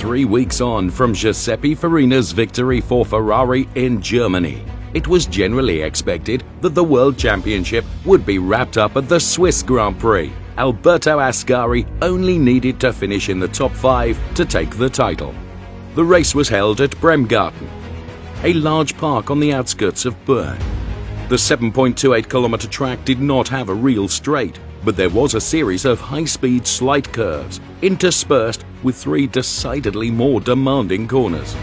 3 weeks on from Giuseppe Farina's victory for Ferrari in Germany, it was generally expected that the World Championship would be wrapped up at the Swiss Grand Prix. Alberto Ascari only needed to finish in the top 5 to take the title. The race was held at Bremgarten, a large park on the outskirts of Bern. The 7.28-kilometer track did not have a real straight, but there was a series of high-speed slight curves, interspersed with 3 decidedly more demanding corners.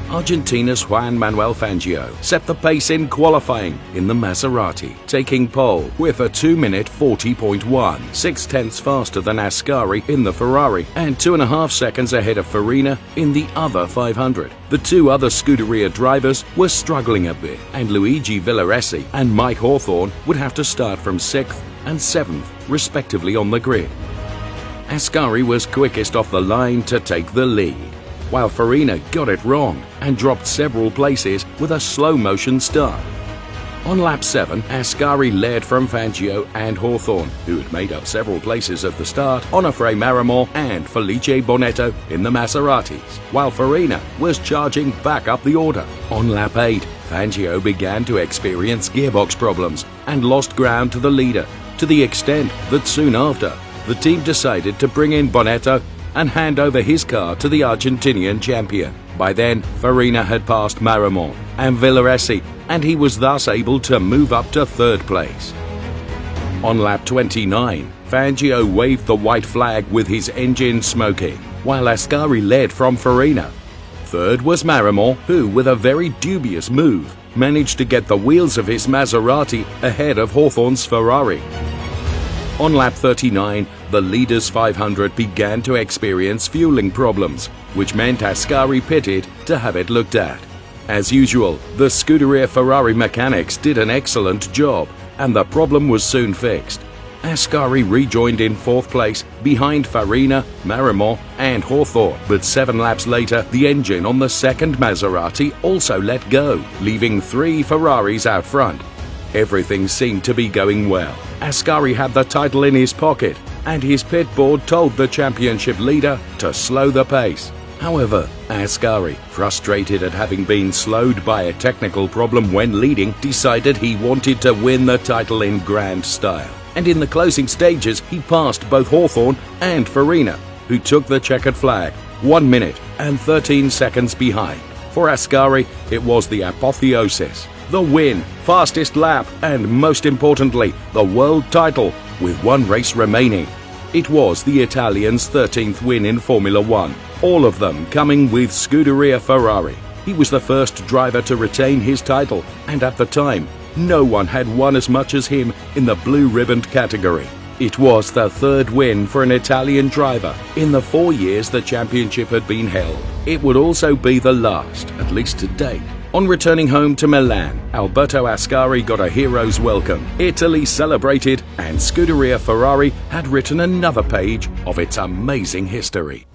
Argentina's Juan Manuel Fangio set the pace in qualifying in the Maserati, taking pole with a 2-minute 40.1, 6/10 faster than Ascari in the Ferrari and 2.5 seconds ahead of Farina in the other 500. The 2 other Scuderia drivers were struggling a bit, and Luigi Villaressi and Mike Hawthorne would have to start from 6th and 7th, respectively, on the grid. Ascari was quickest off the line to take the lead, while Farina got it wrong and dropped several places with a slow-motion start. On lap 7, Ascari led from Fangio and Hawthorne, who had made up several places at the start, Onofre Marimor and Felice Bonetto in the Maseratis, while Farina was charging back up the order. On lap 8, Fangio began to experience gearbox problems and lost ground to the leader, to the extent that soon after, the team decided to bring in Bonetto and hand over his car to the Argentinian champion. By then, Farina had passed Marimor and Villaressi, and he was thus able to move up to 3rd place. On lap 29, Fangio waved the white flag with his engine smoking, while Ascari led from Farina. 3rd was Marimor, who, with a very dubious move, managed to get the wheels of his Maserati ahead of Hawthorne's Ferrari. On lap 39, the leaders' 500 began to experience fueling problems, which meant Ascari pitted to have it looked at. As usual, the Scuderia Ferrari mechanics did an excellent job, and the problem was soon fixed. Ascari rejoined in 4th place behind Farina, Marimor and Hawthorne, but 7 laps later, the engine on the 2nd Maserati also let go, leaving 3 Ferraris out front. Everything seemed to be going well. Ascari had the title in his pocket, and his pit board told the championship leader to slow the pace. However, Ascari, frustrated at having been slowed by a technical problem when leading, decided he wanted to win the title in grand style. And in the closing stages, he passed both Hawthorne and Farina, who took the checkered flag, 1 minute and 13 seconds behind. For Ascari, it was the apotheosis. The win, fastest lap, and most importantly, the world title, with 1 race remaining. It was the Italian's 13th win in Formula 1, all of them coming with Scuderia Ferrari. He was the first driver to retain his title, and at the time, no one had won as much as him in the blue-ribboned category. It was the 3rd win for an Italian driver in the 4 years the championship had been held. It would also be the last, at least to date. On returning home to Milan, Alberto Ascari got a hero's welcome. Italy celebrated, and Scuderia Ferrari had written another page of its amazing history.